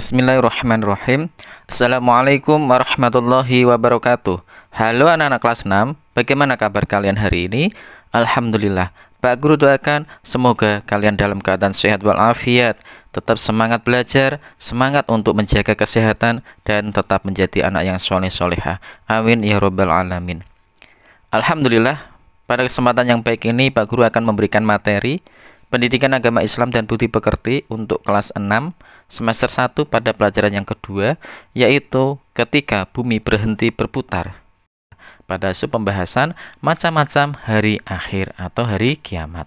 Bismillahirrahmanirrahim. Assalamualaikum warahmatullahi wabarakatuh. Halo anak-anak kelas 6, bagaimana kabar kalian hari ini? Alhamdulillah. Pak Guru doakan semoga kalian dalam keadaan sehat walafiat, tetap semangat belajar, semangat untuk menjaga kesehatan, dan tetap menjadi anak yang soleh-solehah. Amin ya robbal alamin. Alhamdulillah, pada kesempatan yang baik ini Pak Guru akan memberikan materi Pendidikan Agama Islam dan Budi Pekerti untuk kelas 6 semester 1 pada pelajaran yang kedua, yaitu ketika bumi berhenti berputar. Pada sub pembahasan macam-macam hari akhir atau hari kiamat.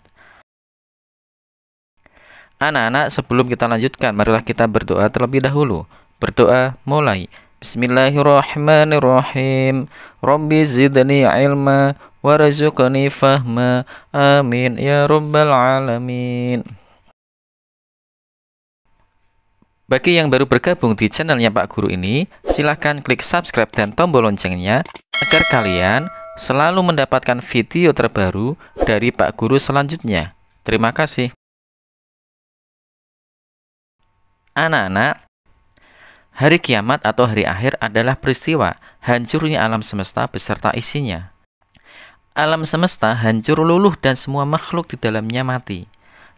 Anak-anak, sebelum kita lanjutkan, marilah kita berdoa terlebih dahulu. Berdoa mulai. Bismillahirrahmanirrahim. Rabbi zidni ilma warzuqni fahma. Amin ya rabbal alamin. Bagi yang baru bergabung di channelnya Pak Guru ini, silahkan klik subscribe dan tombol loncengnya agar kalian selalu mendapatkan video terbaru dari Pak Guru selanjutnya. Terima kasih. Anak-anak, hari kiamat atau hari akhir adalah peristiwa hancurnya alam semesta beserta isinya. Alam semesta hancur luluh dan semua makhluk di dalamnya mati.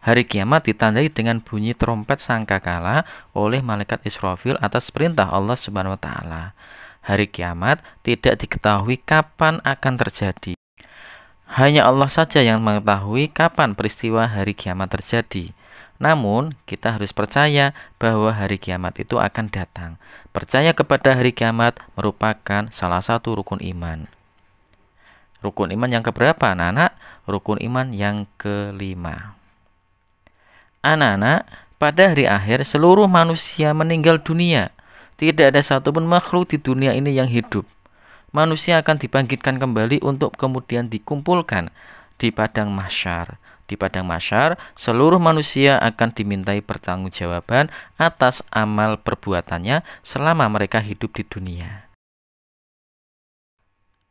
Hari kiamat ditandai dengan bunyi trompet sangkakala oleh malaikat Israfil atas perintah Allah Subhanahu wa taala. Hari kiamat tidak diketahui kapan akan terjadi. Hanya Allah saja yang mengetahui kapan peristiwa hari kiamat terjadi. Namun, kita harus percaya bahwa hari kiamat itu akan datang. Percaya kepada hari kiamat merupakan salah satu rukun iman. Rukun iman yang keberapa, anak-anak? Rukun iman yang kelima. Anak-anak, pada hari akhir seluruh manusia meninggal dunia. Tidak ada satupun makhluk di dunia ini yang hidup. Manusia akan dibangkitkan kembali untuk kemudian dikumpulkan di padang mahsyar. Di padang mahsyar, seluruh manusia akan dimintai pertanggungjawaban atas amal perbuatannya selama mereka hidup di dunia.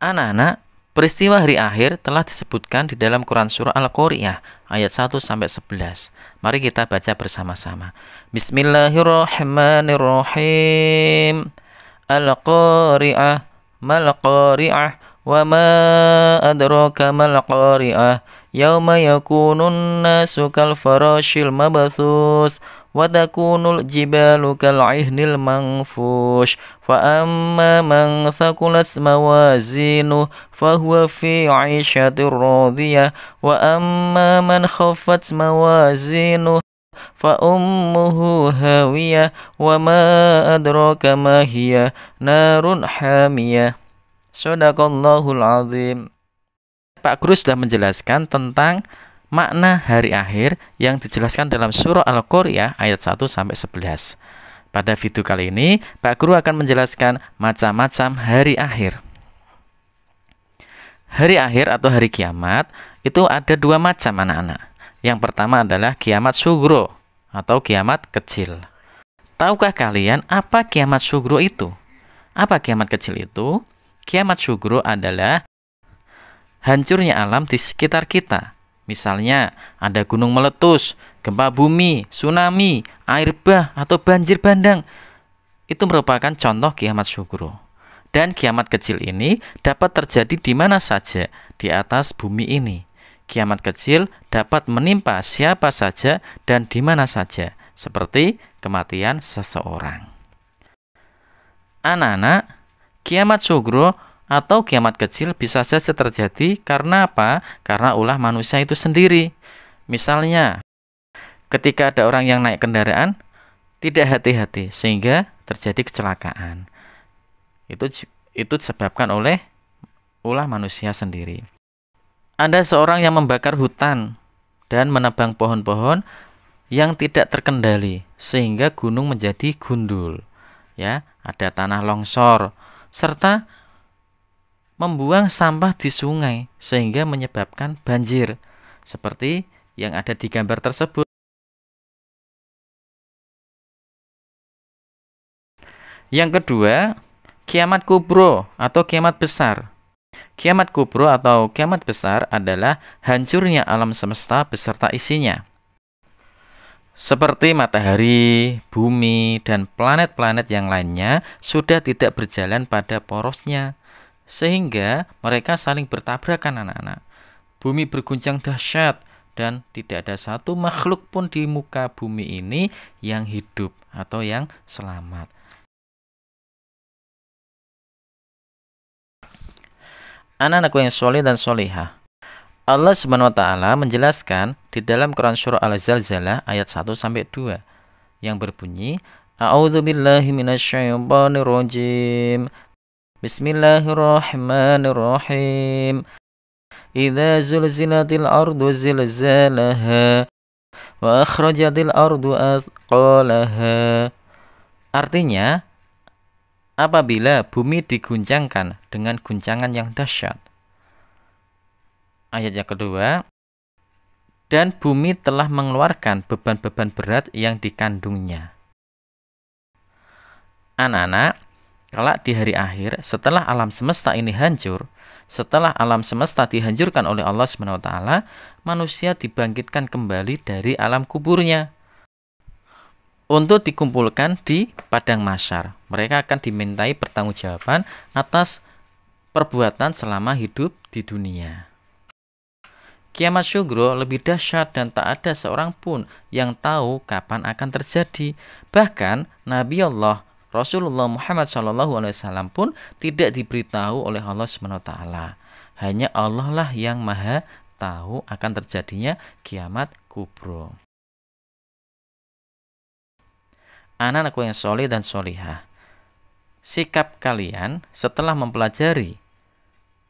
Anak-anak, peristiwa hari akhir telah disebutkan di dalam Quran Surah Al-Qari'ah ayat 1-11. Mari kita baca bersama-sama. Bismillahirrahmanirrahim. Al-Qari'ah, mal-Qari'ah, wa ma adraka mal-Qari'ah. Yauma yakunun nasu kal farashil mabthus wa takunul jibalu kal ihnil manfush fa amma man thaqulat mawazinuhu fa huwa fi 'ishatir radiyah wa amma man khaffat mawazinuhu fa ummuhu hawiyah wa ma adraka ma hiya narun hamiyah. Shadaqallahul azim. Pak Guru sudah menjelaskan tentang makna hari akhir yang dijelaskan dalam surah Al-Qari'ah ayat 1-11. Pada video kali ini, Pak Guru akan menjelaskan macam-macam hari akhir. Hari akhir atau hari kiamat itu ada dua macam, anak-anak. Yang pertama adalah kiamat sugro atau kiamat kecil. Tahukah kalian apa kiamat sugro itu? Apa kiamat kecil itu? Kiamat sugro adalah hancurnya alam di sekitar kita. Misalnya, ada gunung meletus, gempa bumi, tsunami, air bah, atau banjir bandang. Itu merupakan contoh kiamat sugro. Dan kiamat kecil ini dapat terjadi di mana saja di atas bumi ini. Kiamat kecil dapat menimpa siapa saja dan di mana saja, seperti kematian seseorang. Anak-anak, kiamat sugro atau kiamat kecil bisa saja terjadi karena apa? Karena ulah manusia itu sendiri. Misalnya, ketika ada orang yang naik kendaraan tidak hati-hati sehingga terjadi kecelakaan. Itu disebabkan oleh ulah manusia sendiri. Ada seorang yang membakar hutan dan menebang pohon-pohon yang tidak terkendali sehingga gunung menjadi gundul. Ya, ada tanah longsor serta membuang sampah di sungai sehingga menyebabkan banjir seperti yang ada di gambar tersebut. Yang kedua, kiamat kubro atau kiamat besar. Kiamat kubro atau kiamat besar adalah hancurnya alam semesta beserta isinya. seperti matahari, bumi, dan planet-planet yang lainnya sudah tidak berjalan pada porosnya, sehingga mereka saling bertabrakan anak-anak. Bumi berguncang dahsyat dan tidak ada satu makhluk pun di muka bumi ini yang hidup atau yang selamat. Anak-anakku yang soleh dan solehah, Allah Subhanahu wa taala menjelaskan di dalam Quran surah Al-Zalzalah ayat 1-2 yang berbunyi, A'udzubillahi minasyaitonirrajim. Bismillahirrahmanirrahim. Idza zulzilatil ardu zilzalaha wa akhrajatil ardu athqalaha. Artinya, apabila bumi diguncangkan dengan guncangan yang dahsyat. Ayat yang kedua, dan bumi telah mengeluarkan beban-beban berat yang dikandungnya. Anak-anak, kelak di hari akhir, setelah alam semesta ini hancur, setelah alam semesta dihancurkan oleh Allah SWT, manusia dibangkitkan kembali dari alam kuburnya untuk dikumpulkan di padang mahsyar. Mereka akan dimintai pertanggungjawaban atas perbuatan selama hidup di dunia. Kiamat syuhro lebih dahsyat dan tak ada seorang pun yang tahu kapan akan terjadi. Bahkan Nabi Allah Rasulullah Muhammad SAW pun tidak diberitahu oleh Allah SWT. Hanya Allah lah yang maha tahu akan terjadinya kiamat kubro. Anak-anakku yang soleh dan solihah, sikap kalian setelah mempelajari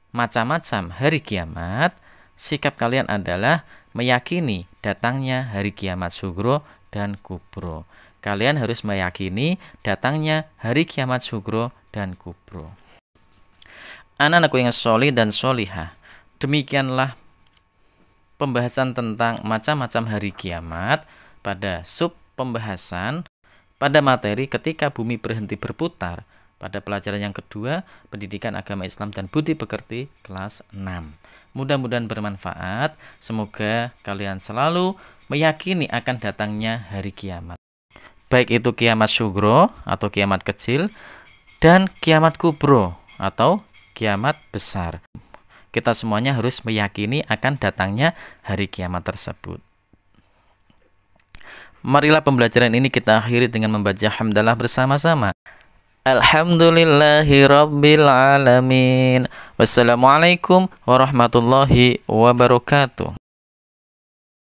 macam-macam hari kiamat, sikap kalian adalah meyakini datangnya hari kiamat syuhro dan kubro. Kalian harus meyakini datangnya hari kiamat syuhro dan kubro. Anak-anakku yang soleh dan solihah, demikianlah pembahasan tentang macam-macam hari kiamat pada sub pembahasan pada materi ketika bumi berhenti berputar pada pelajaran yang kedua, pendidikan agama Islam dan budi pekerti kelas 6. Mudah-mudahan bermanfaat. Semoga kalian selalu meyakini akan datangnya hari kiamat. Baik itu kiamat syuhro atau kiamat kecil dan kiamat kubro atau kiamat besar. Kita semuanya harus meyakini akan datangnya hari kiamat tersebut. Marilah pembelajaran ini kita akhiri dengan membaca hamdalah bersama-sama. Alhamdulillahirabbil alamin. Wassalamualaikum warahmatullahi wabarakatuh.